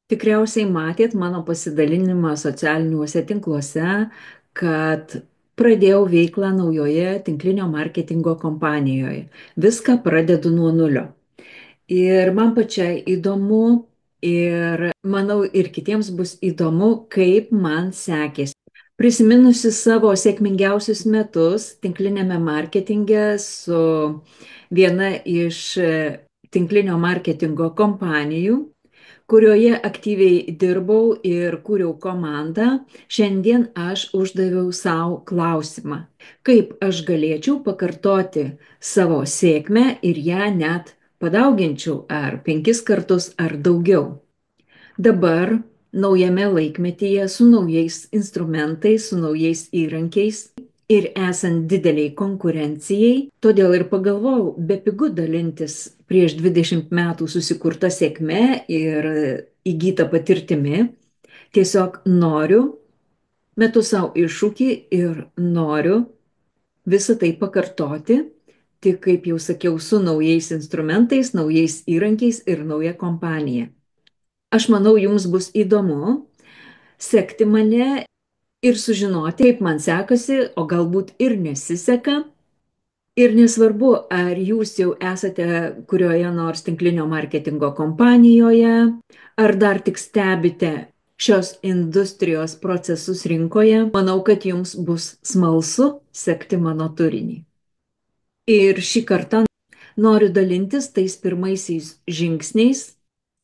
Tikriausiai matėt mano pasidalinimą socialiniuose tinkluose, kad pradėjau veiklą naujoje tinklinio marketingo kompanijoje. Viską pradedu nuo nulio. Ir man pačiai įdomu ir manau ir kitiems bus įdomu, kaip man sekėsi. Prisiminusi savo sėkmingiausius metus tinklinėme marketinge su viena iš tinklinio marketingo kompanijų, kurioje aktyviai dirbau ir kūriau komandą, šiandien aš uždaviau savo klausimą, kaip aš galėčiau pakartoti savo sėkmę ir ją net padauginčiau ar 5 kartus ar daugiau. Dabar naujame laikmetyje su naujais instrumentais, su naujais įrankiais ir esant dideliai konkurencijai, todėl ir pagalvojau, bepigu dalintis prieš 20 metų susikurta sėkme ir įgyta patirtimi. Tiesiog metu savo iššūkį ir noriu visą tai pakartoti, tik kaip jau sakiau, su naujais instrumentais, naujais įrankiais ir nauja kompanija. Aš manau, jums bus įdomu sekti mane ir sužinoti, kaip man sekasi, o galbūt ir nesiseka. Ir nesvarbu, ar jūs jau esate kurioje nors tinklinio marketingo kompanijoje, ar dar tik stebite šios industrijos procesus rinkoje, manau, kad jums bus smalsu sekti mano turinį. Ir šį kartą noriu dalintis tais pirmaisiais žingsniais,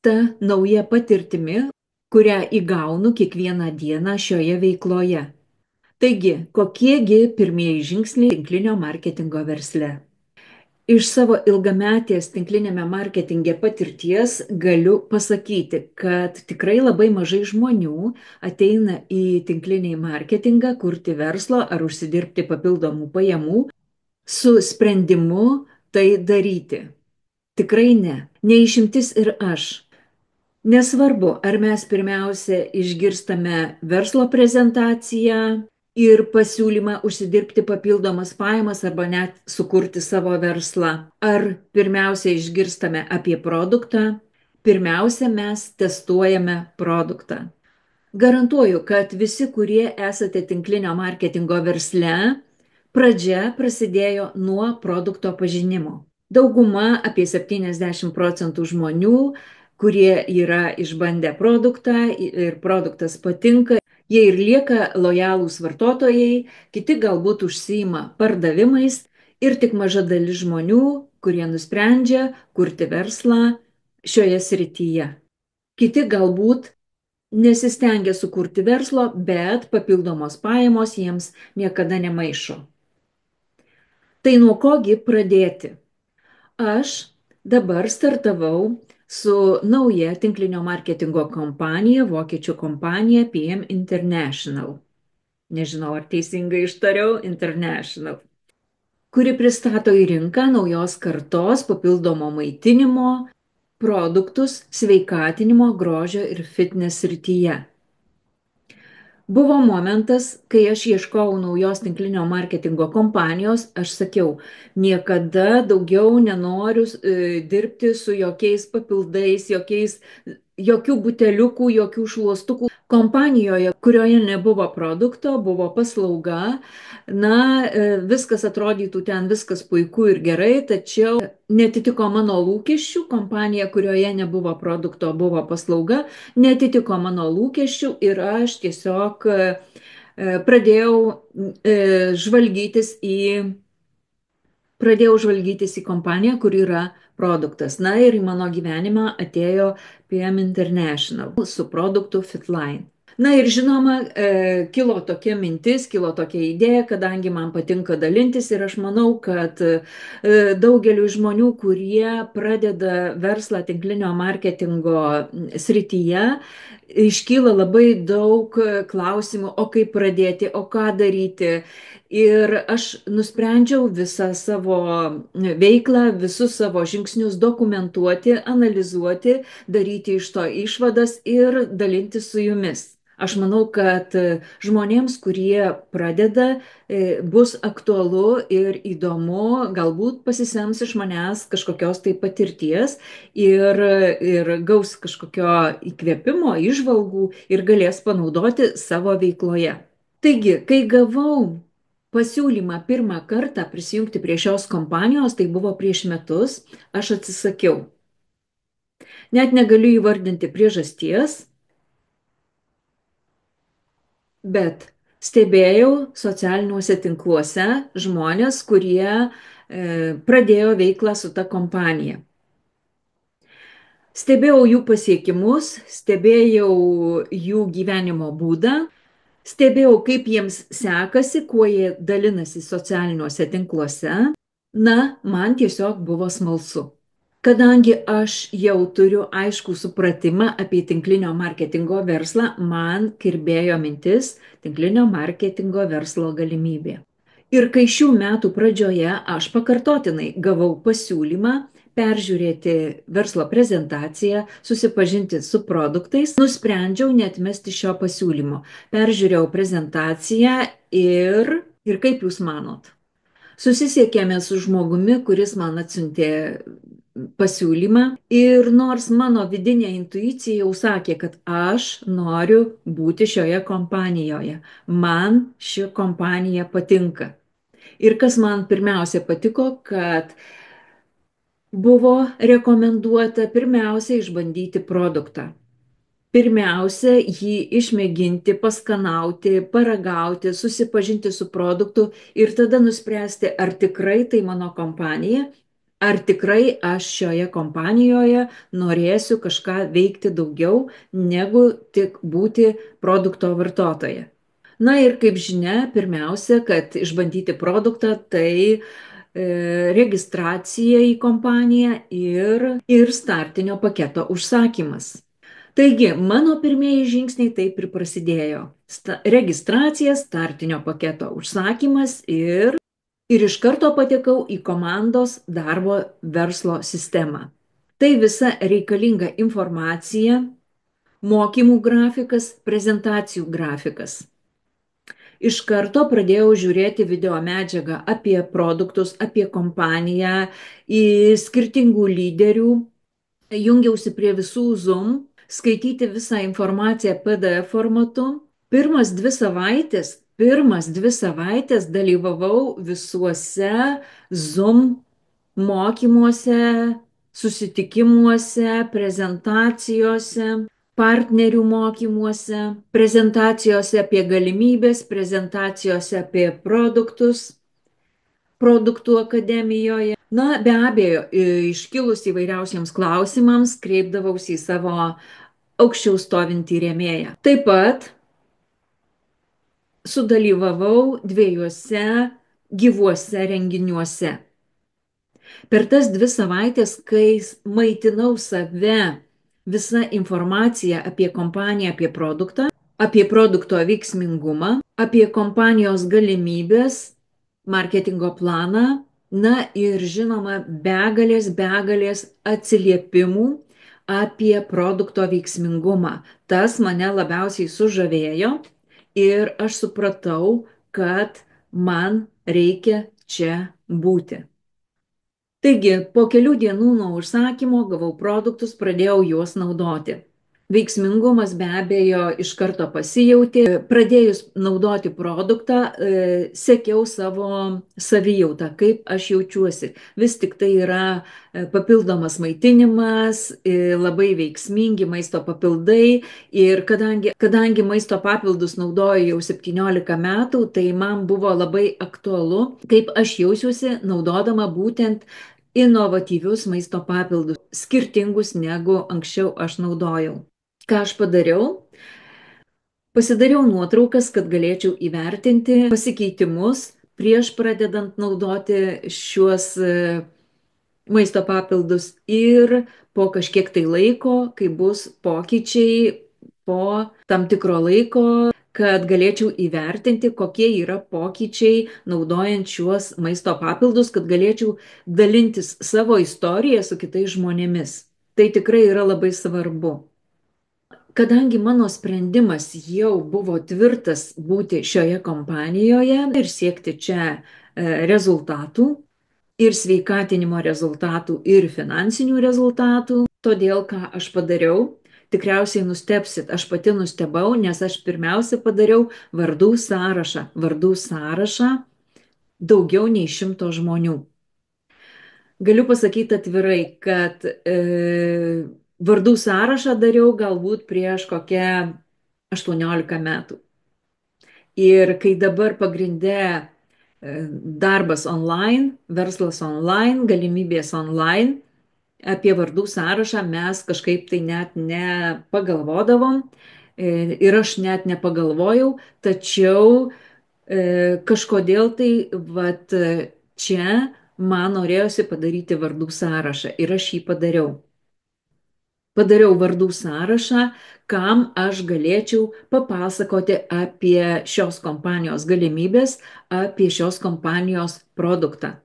ta nauja patirtimi, kurią įgaunu kiekvieną dieną šioje veikloje. Taigi, kokiegi pirmieji žingsniai tinklinio marketingo versle? Iš savo ilgametės tinklinėme marketinge patirties galiu pasakyti, kad tikrai labai mažai žmonių ateina į tinklinį marketingą kurti verslo ar užsidirbti papildomų pajamų su sprendimu tai daryti. Tikrai ne. Neišimtis ir aš. Nesvarbu, ar mes pirmiausia išgirstame verslo prezentaciją ir pasiūlymą užsidirbti papildomas pajamas arba net sukurti savo verslą. Ar pirmiausia išgirstame apie produktą, pirmiausia mes testuojame produktą. Garantuoju, kad visi, kurie esate tinklinio marketingo versle, pradžia prasidėjo nuo produkto pažinimo. Dauguma, apie 70% žmonių, kurie yra išbandę produktą ir produktas patinka, jie ir lieka lojalūs vartotojai, kiti galbūt užsiima pardavimais ir tik maža dalis žmonių, kurie nusprendžia kurti verslą šioje srityje. Kiti galbūt nesistengia sukurti verslo, bet papildomos pajamos jiems niekada nemaišo. Tai nuo kogi pradėti? Aš dabar startavau su nauja tinklinio marketingo kompanija, vokiečių kompanija PM International. Nežinau, ar teisingai ištariau, International, kuri pristato į rinką naujos kartos papildomo maitinimo produktus sveikatinimo, grožio ir fitness srityje. Buvo momentas, kai aš ieškojau naujos tinklinio marketingo kompanijos, aš sakiau, niekada daugiau nenoriu dirbti su jokiais papildais, jokių buteliukų, jokių šluostukų. Kompanijoje, kurioje nebuvo produkto, buvo paslauga, viskas atrodytų ten, viskas puiku ir gerai, tačiau netitiko mano lūkesčių. Kompanija, kurioje nebuvo produkto, buvo paslauga, netitiko mano lūkesčių ir aš tiesiog pradėjau žvalgytis į kompaniją, kur yra produktas. Ir į mano gyvenimą atėjo PM International su produktu Fitline. Ir žinoma, kilo tokia mintis, kilo tokia idėja, kadangi man patinka dalintis ir aš manau, kad daugeliu žmonių, kurie pradeda verslą tinklinio marketingo srityje, iškyla labai daug klausimų, o kaip pradėti, o ką daryti. Ir aš nusprendžiau visą savo veiklą, visus savo žingsnius dokumentuoti, analizuoti, daryti iš to išvadas ir dalintis su jumis. Aš manau, kad žmonėms, kurie pradeda, bus aktualu ir įdomu, galbūt pasisems iš manęs kažkokios tai patirties ir gaus kažkokio įkvėpimo, išvalgų ir galės panaudoti savo veikloje. Taigi, kai gavau pasiūlymą pirmą kartą prisijungti prie šios kompanijos, tai buvo prieš metus, aš atsisakiau. Net negaliu įvardinti priežasties, bet stebėjau socialiniuose tinkluose žmonės, kurie pradėjo veiklą su ta kompanija. Stebėjau jų pasiekimus, stebėjau jų gyvenimo būdą, stebėjau, kaip jiems sekasi, kuo jie dalinasi socialiniuose tinkluose. Na, man tiesiog buvo smalsu. Kadangi aš jau turiu aiškų supratimą apie tinklinio marketingo verslą, man kirbėjo mintis tinklinio marketingo verslo galimybė. Ir kai šių metų pradžioje aš pakartotinai gavau pasiūlymą peržiūrėti verslo prezentaciją, susipažinti su produktais, nusprendžiau neatmesti šio pasiūlymo. Peržiūrėjau prezentaciją ir kaip jūs manot? Susisiekėme su žmogumi, kuris man atsiuntė pasiūlymą ir nors mano vidinė intuicija jau sakė, kad aš noriu būti šioje kompanijoje, man ši kompanija patinka. Ir kas man pirmiausia patiko, kad buvo rekomenduota pirmiausia išbandyti produktą. Pirmiausia, jį išmėginti, paskanauti, paragauti, susipažinti su produktu ir tada nuspręsti, ar tikrai tai mano kompanija, ar tikrai aš šioje kompanijoje norėsiu kažką veikti daugiau, negu tik būti produkto vartotoja. Na ir kaip žinia, pirmiausia, kad išbandyti produktą, tai registracija į kompaniją ir startinio paketo užsakymas. Taigi, mano pirmieji žingsniai taip ir prasidėjo. Registracija, startinio paketo užsakymas ir iš karto patekau į komandos darbo verslo sistemą. Tai visa reikalinga informacija, mokymų grafikas, prezentacijų grafikas. Iš karto pradėjau žiūrėti video medžiagą apie produktus, apie kompaniją, į skirtingų lyderių, jungiausi prie visų Zoom, skaityti visą informaciją PDF formatu. Pirmas dvi savaitės dalyvavau visuose Zoom mokymuose, susitikimuose, prezentacijose, partnerių mokymuose, prezentacijose apie galimybės, prezentacijose apie produktus, produktų akademijoje. Na, be abejo, iškilus įvairiausiems klausimams, kreipdavausi į savo aukščiau stovintį rėmėją. Taip pat sudalyvavau 2 gyvuose renginiuose. Per tas 2 savaitės, kai maitinau save visą informaciją apie kompaniją, apie produkto veiksmingumą, apie kompanijos galimybės, marketingo planą, na ir žinoma, begalės atsiliepimų apie produkto veiksmingumą. Tas mane labiausiai sužavėjo ir aš supratau, kad man reikia čia būti. Taigi, po kelių dienų nuo užsakymo gavau produktus, pradėjau juos naudoti. Veiksmingumas be abejo iš karto pasijautė. Pradėjus naudoti produktą, sekiau savo savijautą, kaip aš jaučiuosi. Vis tik tai yra papildomas maitinimas, labai veiksmingi maisto papildai ir kadangi maisto papildus naudoju jau 17 metų, tai man buvo labai aktualu, kaip aš jausiuosi naudodama būtent inovatyvius maisto papildus, skirtingus negu anksčiau aš naudojau. Ką aš padariau? Pasidariau nuotraukas, kad galėčiau įvertinti pasikeitimus prieš pradedant naudoti šiuos maisto papildus ir po kažkiek tai laiko, kai bus pokyčiai po tam tikro laiko, kad galėčiau įvertinti, kokie yra pokyčiai naudojant šiuos maisto papildus, kad galėčiau dalintis savo istoriją su kitais žmonėmis. Tai tikrai yra labai svarbu. Kadangi mano sprendimas jau buvo tvirtas būti šioje kompanijoje ir siekti čia rezultatų, ir sveikatinimo rezultatų, ir finansinių rezultatų, todėl ką aš padariau, tikriausiai nustebsit, aš pati nustebau, nes aš pirmiausia padariau vardų sąrašą. Vardų sąrašą daugiau nei 100 žmonių. Galiu pasakyti atvirai, kad vardų sąrašą dariau galbūt prieš kokią 18 metų. Ir kai dabar pagrinde darbas online, verslas online, galimybės online, apie vardų sąrašą mes kažkaip tai net nepagalvodavom ir aš net nepagalvojau, tačiau kažkodėl tai vat čia man norėjosi padaryti vardų sąrašą ir aš jį padariau. Padariau vardų sąrašą, kam aš galėčiau papasakoti apie šios kompanijos galimybės, apie šios kompanijos produktą.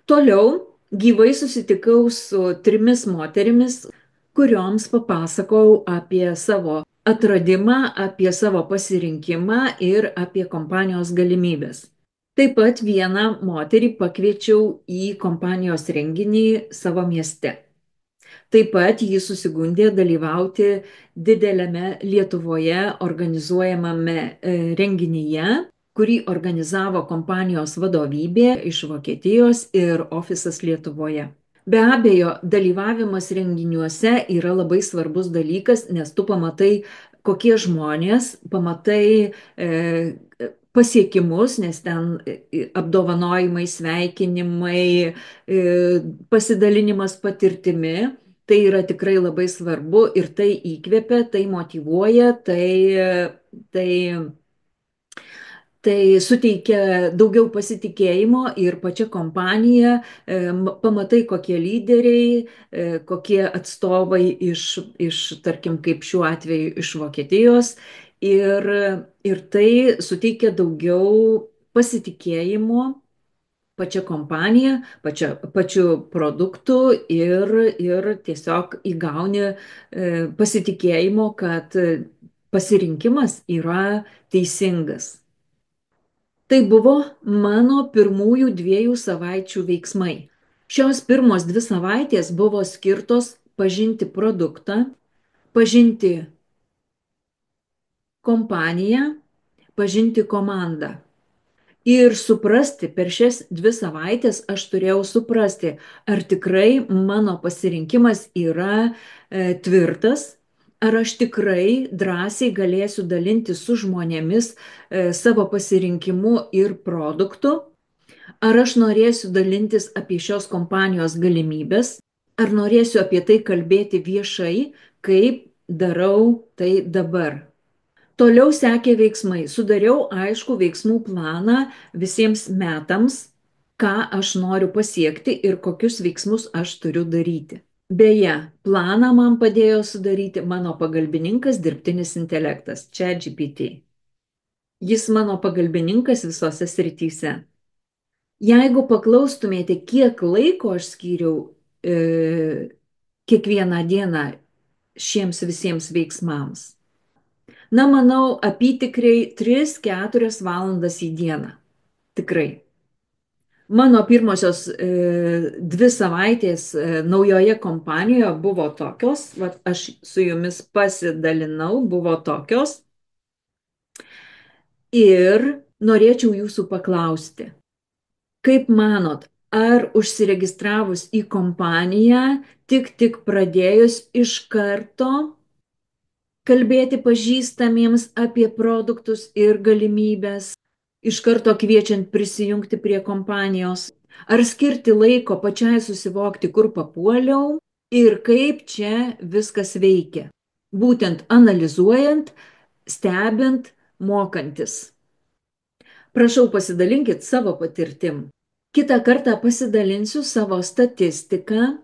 Toliau gyvai susitikau su 3 moterimis, kurioms papasakojau apie savo atradimą, apie savo pasirinkimą ir apie kompanijos galimybės. Taip pat vieną moterį pakviečiau į kompanijos renginį savo mieste. Taip pat ji susigundė dalyvauti dideliame Lietuvoje organizuojamame renginyje, kurį organizavo kompanijos vadovybė iš Vokietijos ir ofisas Lietuvoje. Be abejo, dalyvavimas renginiuose yra labai svarbus dalykas, nes tu pamatai, kokie žmonės, pamatai pasiekimus, nes ten apdovanojimai, sveikinimai, pasidalinimas patirtimi. Tai yra tikrai labai svarbu ir tai įkvepia, tai motyvuoja, tai suteikia daugiau pasitikėjimo ir pačia kompanija, pamatai, kokie lyderiai, kokie atstovai tarkim, kaip šiuo atveju iš Vokietijos ir tai suteikia daugiau pasitikėjimo pačia kompanija, pačiu produktu ir tiesiog įgauni pasitikėjimo, kad pasirinkimas yra teisingas. Tai buvo mano pirmųjų 2 savaičių veiksmai. Šios pirmos 2 savaitės buvo skirtos pažinti produktą, pažinti kompaniją, pažinti komandą. Ir suprasti, per šias 2 savaitės aš turėjau suprasti, ar tikrai mano pasirinkimas yra tvirtas, ar aš tikrai drąsiai galėsiu dalinti su žmonėmis savo pasirinkimu ir produktu, ar aš norėsiu dalintis apie šios kompanijos galimybės, ar norėsiu apie tai kalbėti viešai, kaip darau tai dabar. Toliau sekė veiksmai. Sudariau aišku veiksmų planą visiems metams, ką aš noriu pasiekti ir kokius veiksmus aš turiu daryti. Beje, planą man padėjo sudaryti mano pagalbininkas dirbtinis intelektas, ChatGPT. Jis mano pagalbininkas visose srityse. Jeigu paklaustumėte, kiek laiko aš skyriau kiekvieną dieną šiems visiems veiksmams, na, manau, apytikriai 3-4 valandas į dieną. Tikrai. Mano pirmosios 2 savaitės naujoje kompanijoje buvo tokios, aš su jumis pasidalinau, buvo tokios. Ir norėčiau jūsų paklausti, kaip manot, ar užsiregistravus į kompaniją, tik pradėjus iš karto kalbėti pažįstamiems apie produktus ir galimybės, iš karto kviečiant prisijungti prie kompanijos, ar skirti laiko pačiai susivokti, kur papuoliau ir kaip čia viskas veikia, būtent analizuojant, stebint, mokantis. Prašau, pasidalinkit savo patirtim. Kitą kartą pasidalinsiu savo statistiką,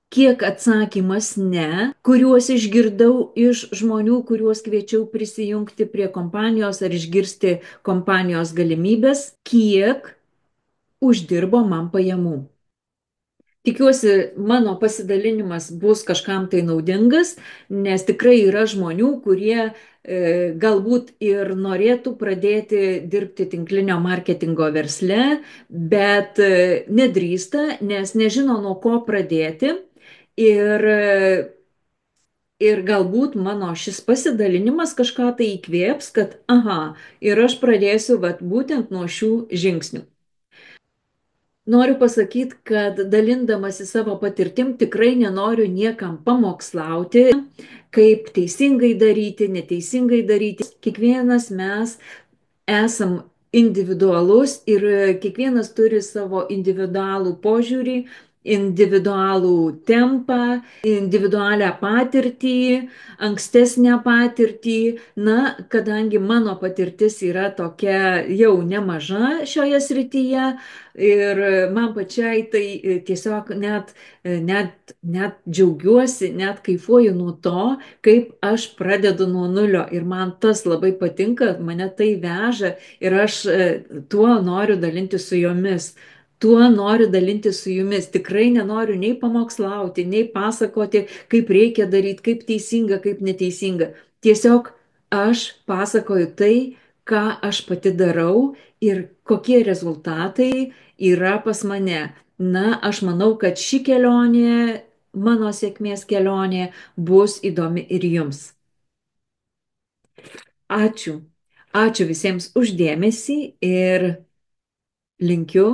kiek atsakymas ne, kuriuos išgirdau iš žmonių, kuriuos kviečiau prisijungti prie kompanijos ar išgirsti kompanijos galimybės, kiek uždirbo man pajamų. Tikiuosi, mano pasidalinimas bus kažkam tai naudingas, nes tikrai yra žmonių, kurie galbūt ir norėtų pradėti dirbti tinklinio marketingo versle, bet nedrįsta, nes nežino, nuo ko pradėti. Ir, ir galbūt mano šis pasidalinimas kažką tai įkvėps, kad, aha, ir aš pradėsiu vat, būtent nuo šių žingsnių. Noriu pasakyti, kad dalindamasi savo patirtim tikrai nenoriu niekam pamokslauti, kaip teisingai daryti, neteisingai daryti. Kiekvienas mes esam individualus ir kiekvienas turi savo individualų požiūrį, individualų tempą, individualią patirtį, ankstesnę patirtį. Na, kadangi mano patirtis yra tokia jau nemaža šioje srityje ir man pačiai tai tiesiog net džiaugiuosi, net kaifuoju nuo to, kaip aš pradedu nuo nulio ir man tas labai patinka, mane tai veža ir aš tuo noriu dalinti su jomis. Tuo noriu dalinti su jumis. Tikrai nenoriu nei pamokslauti, nei pasakoti, kaip reikia daryti, kaip teisinga, kaip neteisinga. Tiesiog aš pasakoju tai, ką aš pati darau ir kokie rezultatai yra pas mane. Na, aš manau, kad ši kelionė, mano sėkmės kelionė, bus įdomi ir jums. Ačiū. Ačiū visiems uždėmesį ir linkiu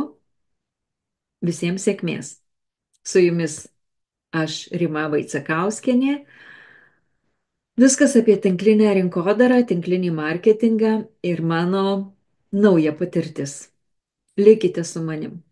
visiems sėkmės. Su jumis aš Rima Vaicekauskienė. Viskas apie tinklinę rinkodarą, tinklinį marketingą ir mano nauja patirtis. Likite su manim.